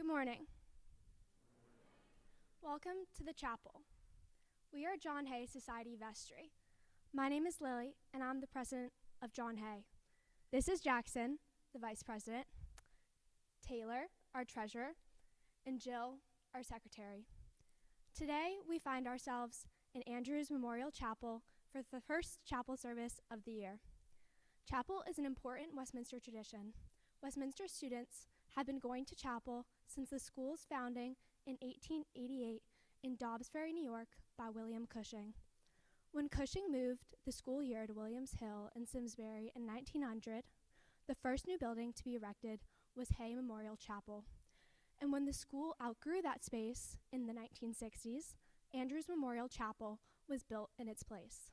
Good morning. Welcome to the chapel. We are John Hay Society Vestry. My name is Lily, and I'm the president of John Hay. This is Jackson, the vice president, Taylor, our treasurer, and Jill, our secretary. Today, we find ourselves in Andrews Memorial Chapel for the first chapel service of the year. Chapel is an important Westminster tradition. Westminster students have been going to chapel since the school's founding in 1888 in Dobbsbury, New York by William Cushing. When Cushing moved the school year to Williams Hill in Simsbury in 1900, the first new building to be erected was Hay Memorial Chapel. And when the school outgrew that space in the 1960s, Andrews Memorial Chapel was built in its place.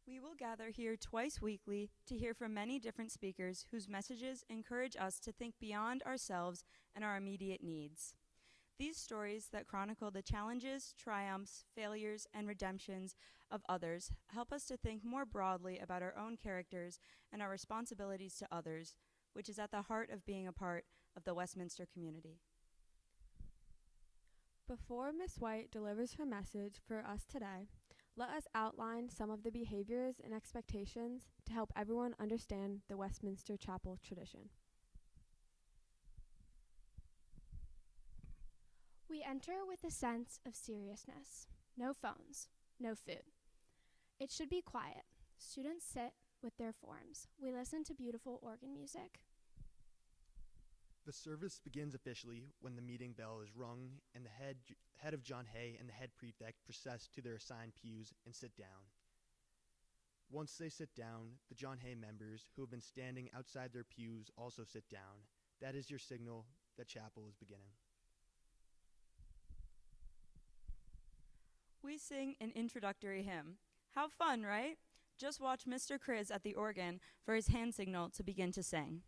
We will gather here twice weekly to hear from many different speakers whose messages encourage us to think beyond ourselves and our immediate needs. These stories that chronicle the challenges, triumphs, failures, and redemptions of others help us to think more broadly about our own characters and our responsibilities to others, which is at the heart of being a part of the Westminster community. Before Ms. White delivers her message for us today, let us outline some of the behaviors and expectations to help everyone understand the Westminster Chapel tradition. We enter with a sense of seriousness. No phones, no food. It should be quiet. Students sit with their forms. We listen to beautiful organ music. The service begins officially when the meeting bell is rung and the head of John Hay and the head prefect process to their assigned pews and sit down. Once they sit down, the John Hay members who have been standing outside their pews also sit down. That is your signal that chapel is beginning. We sing an introductory hymn. How fun, right? Just watch Mr. Chris at the organ for his hand signal to begin to sing.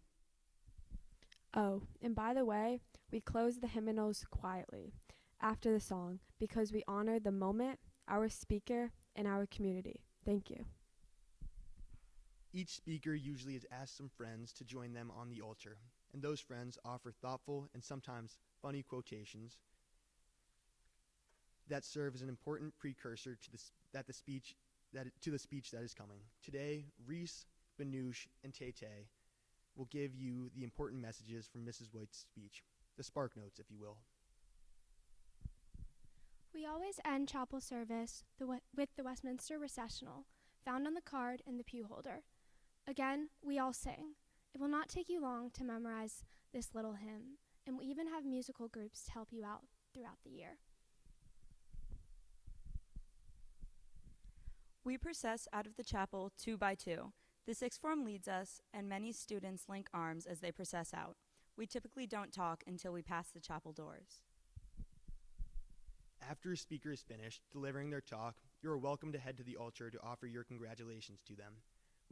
Oh, and by the way, we close the hymnals quietly after the song because we honor the moment, our speaker, and our community. Thank you. Each speaker usually has asked some friends to join them on the altar, and those friends offer thoughtful and sometimes funny quotations that serve as an important precursor to the speech that is coming. Today, Reese, Banouche, and Tay will give you the important messages from Mrs. White's speech, the spark notes, if you will. We always end chapel service with the Westminster recessional, found on the card in the pew holder. Again, we all sing. It will not take you long to memorize this little hymn, and we even have musical groups to help you out throughout the year. We process out of the chapel 2 by 2. The sixth form leads us, and many students link arms as they process out. We typically don't talk until we pass the chapel doors. After a speaker is finished delivering their talk, you are welcome to head to the altar to offer your congratulations to them.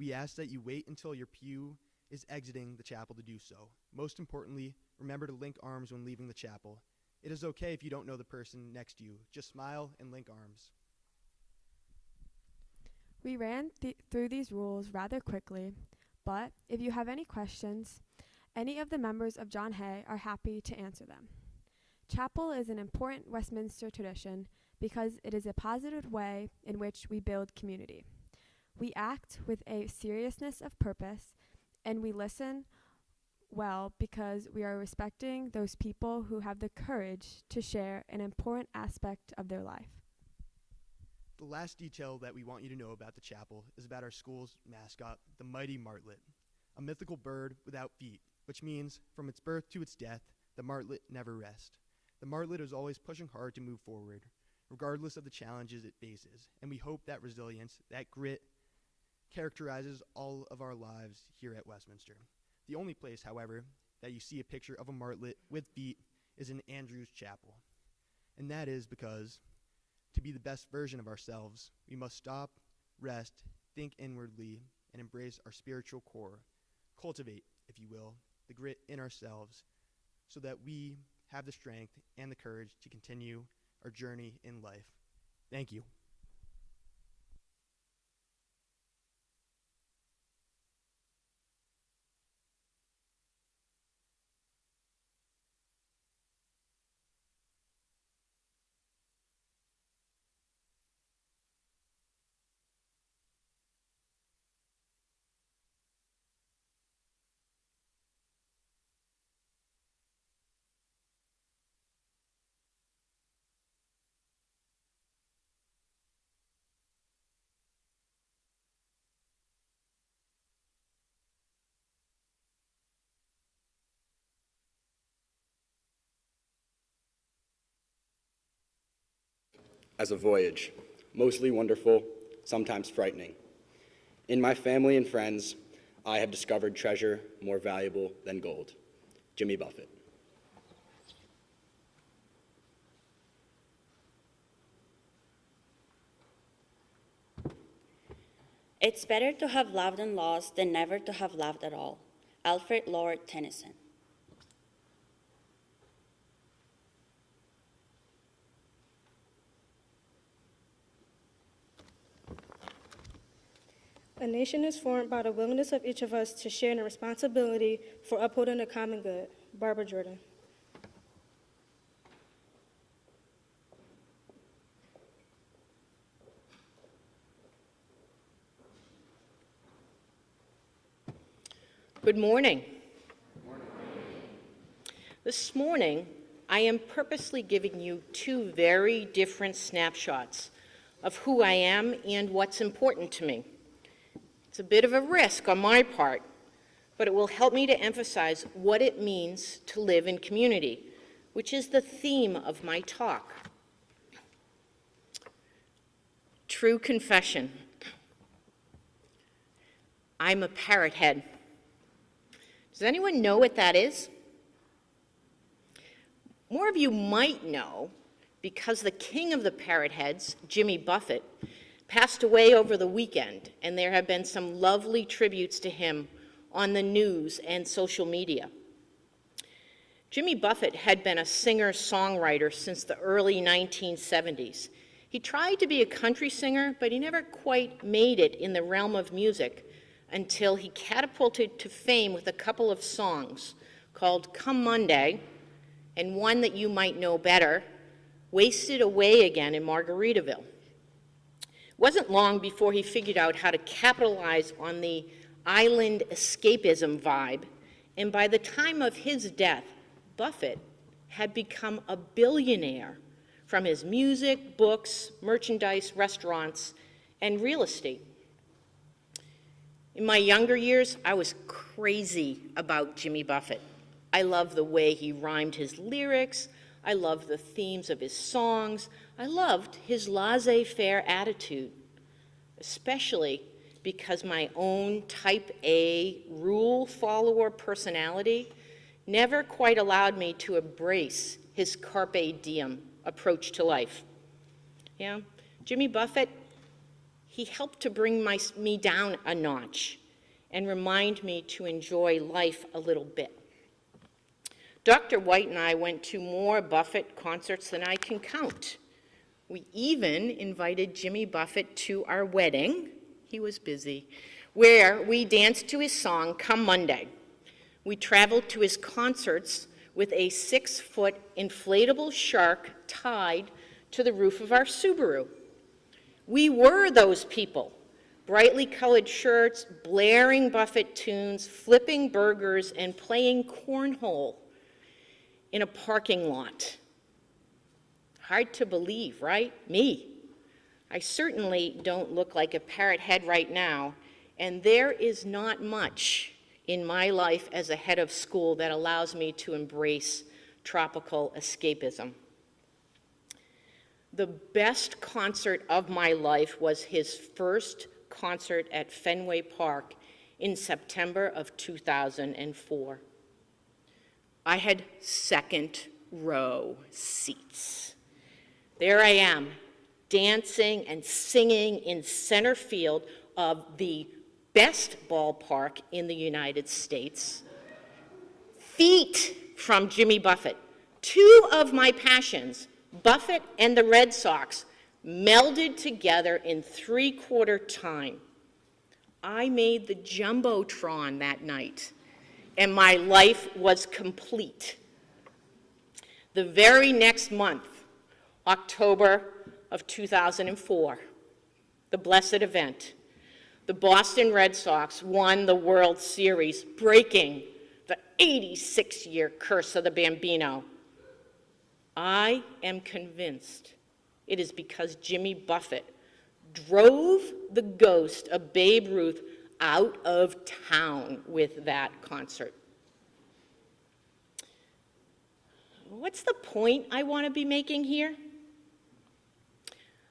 We ask that you wait until your pew is exiting the chapel to do so. Most importantly, remember to link arms when leaving the chapel. It is okay if you don't know the person next to you. Just smile and link arms. We ran through these rules rather quickly, but if you have any questions, any of the members of John Hay are happy to answer them. Chapel is an important Westminster tradition because it is a positive way in which we build community. We act with a seriousness of purpose, and we listen well because we are respecting those people who have the courage to share an important aspect of their life. The last detail that we want you to know about the chapel is about our school's mascot, the mighty martlet, a mythical bird without feet, which means from its birth to its death, the martlet never rests. The martlet is always pushing hard to move forward, regardless of the challenges it faces, and we hope that resilience, that grit, characterizes all of our lives here at Westminster. The only place, however, that you see a picture of a martlet with feet is in Andrews Chapel, and that is because to be the best version of ourselves, we must stop, rest, think inwardly, and embrace our spiritual core. Cultivate, if you will, the grit in ourselves so that we have the strength and the courage to continue our journey in life. Thank you. as a voyage, mostly wonderful, sometimes frightening. In my family and friends, I have discovered treasure more valuable than gold. Jimmy Buffett. It's better to have loved and lost than never to have loved at all. Alfred Lord Tennyson. A nation is formed by the willingness of each of us to share in the responsibility for upholding the common good. Barbara Jordan. Good morning. This morning, I am purposely giving you two very different snapshots of who I am and what's important to me. It's a bit of a risk on my part, but it will help me to emphasize what it means to live in community, which is the theme of my talk. True confession. I'm a parrot head. Does anyone know what that is? More of you might know because the king of the parrot heads, Jimmy Buffett, passed away over the weekend, and there have been some lovely tributes to him on the news and social media. Jimmy Buffett had been a singer-songwriter since the early 1970s. He tried to be a country singer, but he never quite made it in the realm of music until he catapulted to fame with a couple of songs called Come Monday, and one that you might know better, Wasted Away Again in Margaritaville. It wasn't long before he figured out how to capitalize on the island escapism vibe, and by the time of his death, Buffett had become a billionaire from his music, books, merchandise, restaurants, and real estate. In my younger years, I was crazy about Jimmy Buffett. I loved the way he rhymed his lyrics. I loved the themes of his songs. I loved his laissez-faire attitude, especially because my own type A rule follower personality never quite allowed me to embrace his carpe diem approach to life. Yeah, Jimmy Buffett, he helped to bring me down a notch and remind me to enjoy life a little bit. Dr. White and I went to more Buffett concerts than I can count. We even invited Jimmy Buffett to our wedding, he was busy, where we danced to his song, Come Monday. We traveled to his concerts with a 6-foot inflatable shark tied to the roof of our Subaru. We were those people, brightly colored shirts, blaring Buffett tunes, flipping burgers, and playing cornhole in a parking lot. Hard to believe, right? Me. I certainly don't look like a parrot head right now, and there is not much in my life as a head of school that allows me to embrace tropical escapism. The best concert of my life was his first concert at Fenway Park in September of 2004. I had second row seats. There I am, dancing and singing in center field of the best ballpark in the United States, feet from Jimmy Buffett. Two of my passions, Buffett and the Red Sox, melded together in 3/4 time. I made the Jumbotron that night, and my life was complete. The very next month, October of 2004, the blessed event, the Boston Red Sox won the World Series, breaking the 86-year curse of the Bambino. I am convinced it is because Jimmy Buffett drove the ghost of Babe Ruth out of town with that concert. What's the point I want to be making here?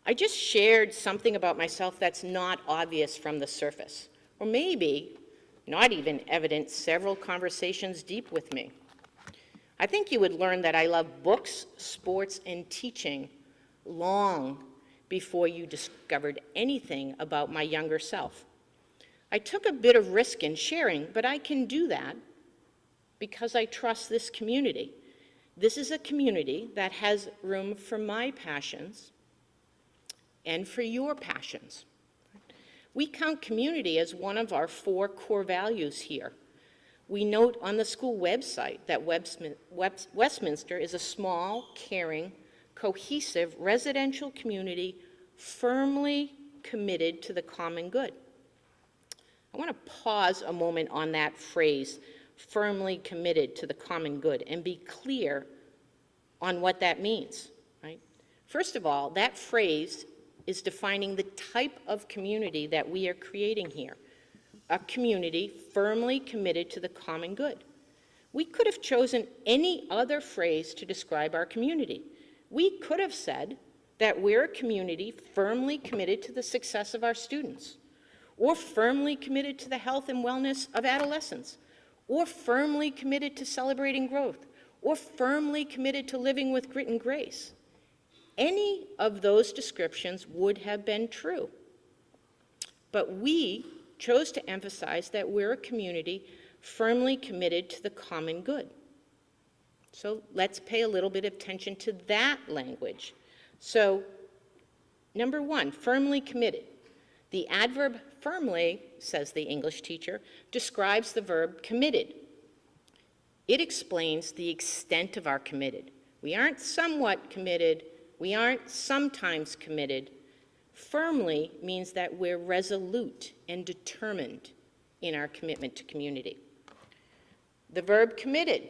I just shared something about myself that's not obvious from the surface, or maybe not even evident several conversations deep with me. I think you would learn that I love books, sports, and teaching long before you discovered anything about my younger self. I took a bit of risk in sharing, but I can do that because I trust this community. This is a community that has room for my passions and for your passions. We count community as one of our 4 core values here. We note on the school website that Westminster is a small, caring, cohesive residential community firmly committed to the common good. I want to pause a moment on that phrase, firmly committed to the common good, and be clear on what that means, right? First of all, that phrase is defining the type of community that we are creating here. A community firmly committed to the common good. We could have chosen any other phrase to describe our community. We could have said that we're a community firmly committed to the success of our students, or firmly committed to the health and wellness of adolescents, or firmly committed to celebrating growth, or firmly committed to living with grit and grace. Any of those descriptions would have been true. But we chose to emphasize that we're a community firmly committed to the common good. So let's pay a little bit of attention to that language. So, number 1, firmly committed. The adverb firmly, says the English teacher, describes the verb committed. It explains the extent of our committed. We aren't somewhat committed. We aren't sometimes committed. Firmly means that we're resolute and determined in our commitment to community. The verb committed.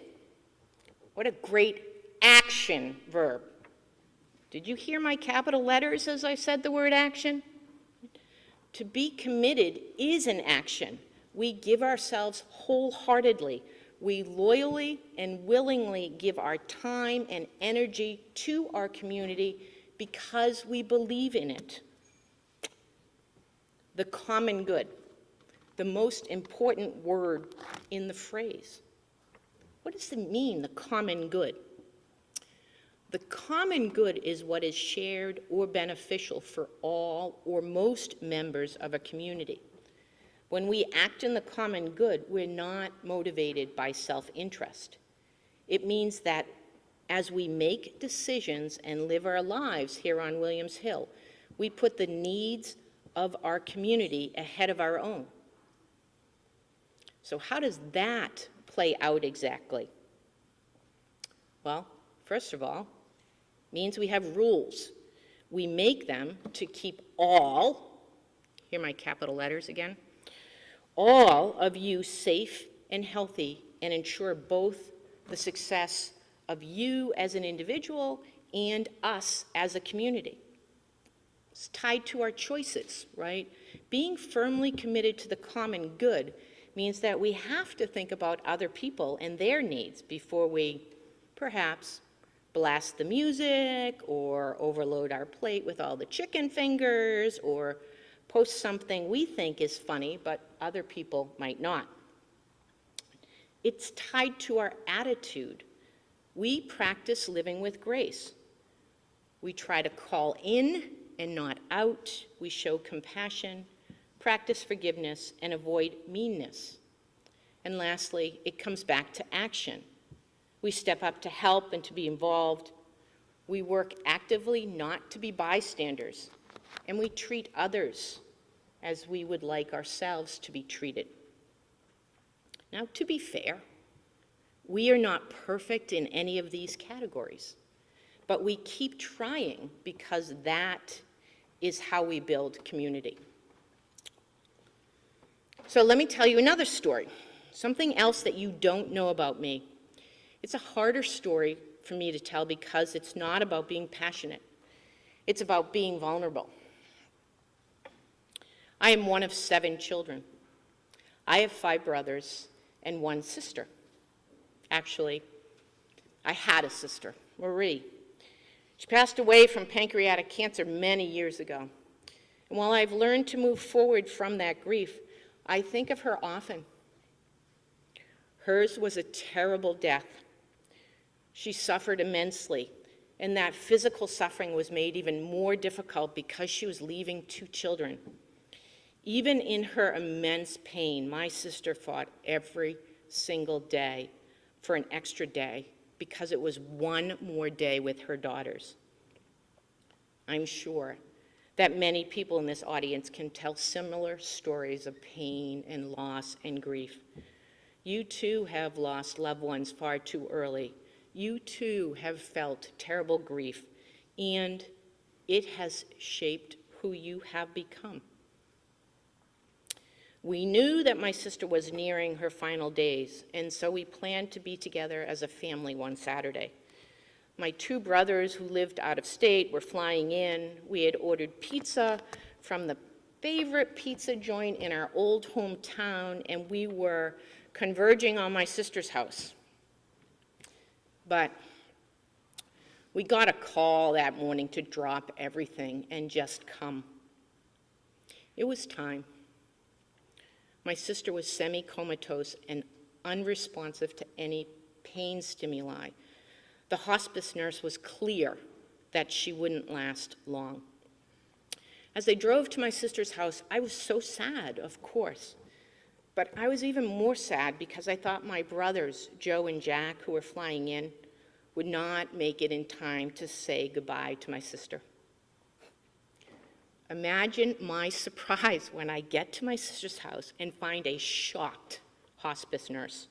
What a great action verb. Did you hear my capital letters as I said the word action? To be committed is an action. We give ourselves wholeheartedly. We loyally and willingly give our time and energy to our community because we believe in it. The common good, the most important word in the phrase. What does it mean, the common good? The common good is what is shared or beneficial for all or most members of a community. When we act in the common good, we're not motivated by self-interest. It means that as we make decisions and live our lives here on Williams Hill, we put the needs of our community ahead of our own. So how does that play out exactly? Well, first of all, it means we have rules. We make them to keep all, hear my capital letters again, all of you safe and healthy, and ensure both the success of you as an individual and us as a community. It's tied to our choices, right? Being firmly committed to the common good means that we have to think about other people and their needs before we perhaps blast the music or overload our plate with all the chicken fingers or post something we think is funny but other people might not. It's tied to our attitude. We practice living with grace. We try to call in and not out. We show compassion, practice forgiveness, and avoid meanness. And lastly, it comes back to action. We step up to help and to be involved. We work actively not to be bystanders. And we treat others as we would like ourselves to be treated. Now, to be fair, we are not perfect in any of these categories, but we keep trying because that is how we build community. So let me tell you another story, something else that you don't know about me. It's a harder story for me to tell because it's not about being passionate. It's about being vulnerable. I am one of 7 children. I have 5 brothers and 1 sister. Actually, I had a sister, Marie. She passed away from pancreatic cancer many years ago. And while I've learned to move forward from that grief, I think of her often. Hers was a terrible death. She suffered immensely, and that physical suffering was made even more difficult because she was leaving 2 children. Even in her immense pain, my sister fought every single day for an extra day because it was one more day with her daughters. I'm sure that many people in this audience can tell similar stories of pain and loss and grief. You too have lost loved ones far too early. You too have felt terrible grief, and it has shaped who you have become. We knew that my sister was nearing her final days, and so we planned to be together as a family one Saturday. My 2 brothers who lived out of state were flying in. We had ordered pizza from the favorite pizza joint in our old hometown, and we were converging on my sister's house. But we got a call that morning to drop everything and just come. It was time. My sister was semi-comatose and unresponsive to any pain stimuli. The hospice nurse was clear that she wouldn't last long. As I drove to my sister's house, I was so sad, of course. But I was even more sad because I thought my brothers, Joe and Jack, who were flying in, would not make it in time to say goodbye to my sister. Imagine my surprise when I get to my sister's house and find a shocked hospice nurse.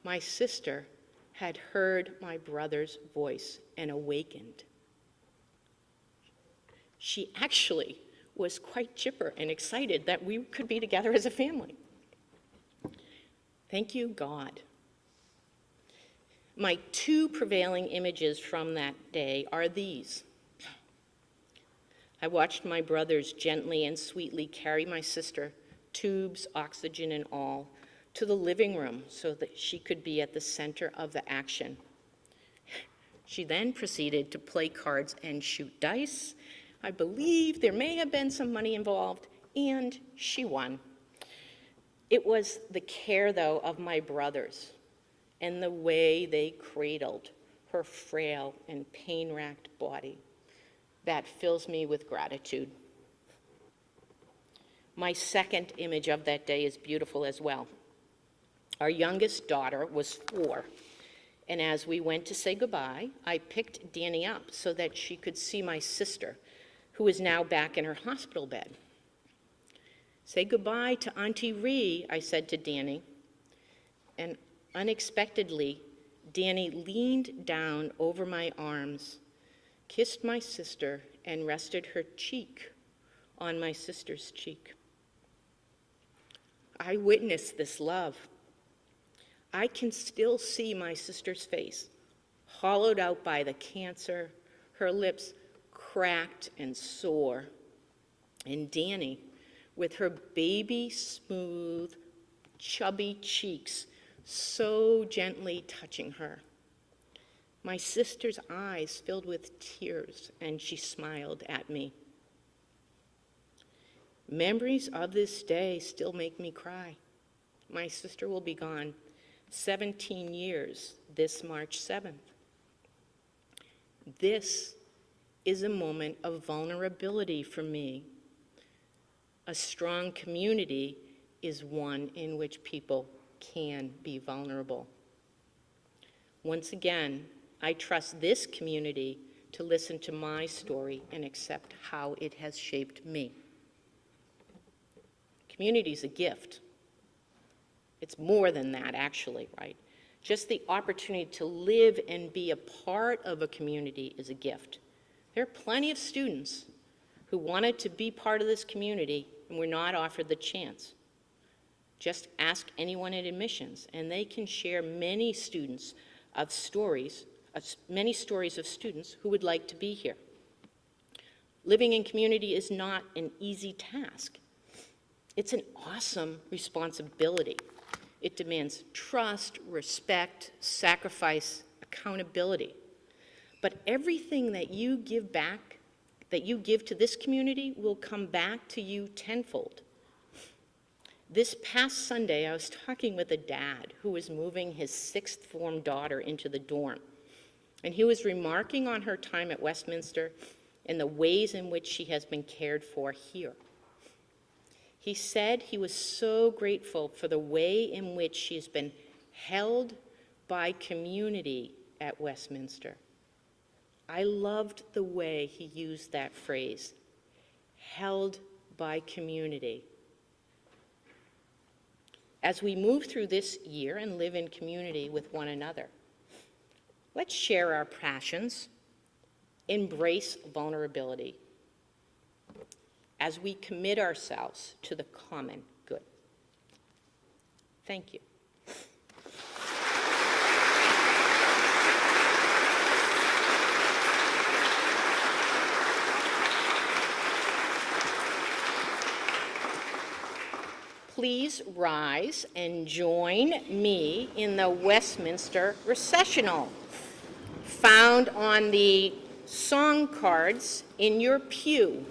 My sister had heard my brother's voice and awakened. She actually was quite chipper and excited that we could be together as a family. Thank you, God. My 2 prevailing images from that day are these. I watched my brothers gently and sweetly carry my sister, tubes, oxygen, and all, to the living room so that she could be at the center of the action. She then proceeded to play cards and shoot dice. I believe there may have been some money involved, and she won. It was the care, though, of my brothers and the way they cradled her frail and pain-racked body that fills me with gratitude. My second image of that day is beautiful as well. Our youngest daughter was 4, and as we went to say goodbye, I picked Danny up so that she could see my sister, who is now back in her hospital bed. Say goodbye to Auntie Ree, I said to Danny, and unexpectedly, Danny leaned down over my arms, kissed my sister, and rested her cheek on my sister's cheek. I witnessed this love. I can still see my sister's face, hollowed out by the cancer, her lips cracked and sore, and Danny, with her baby smooth, chubby cheeks so gently touching her. My sister's eyes filled with tears, and she smiled at me. Memories of this day still make me cry. My sister will be gone 17 years this March 7th. This is a moment of vulnerability for me. A strong community is one in which people can be vulnerable. Once again, I trust this community to listen to my story and accept how it has shaped me. Community is a gift. It's more than that, actually, right? Just the opportunity to live and be a part of a community is a gift. There are plenty of students who wanted to be part of this community and were not offered the chance. Just ask anyone at admissions, and they can share many stories of students who would like to be here. Living in community is not an easy task. It's an awesome responsibility. It demands trust, respect, sacrifice, accountability. But everything that you give back, that you give to this community, will come back to you tenfold. This past Sunday, I was talking with a dad who was moving his sixth form daughter into the dorm. And he was remarking on her time at Westminster and the ways in which she has been cared for here. He said he was so grateful for the way in which she has been held by community at Westminster. I loved the way he used that phrase, held by community. As we move through this year and live in community with one another, let's share our passions, embrace vulnerability as we commit ourselves to the common good. Thank you. Please rise and join me in the Westminster Recessional, found on the song cards in your pew.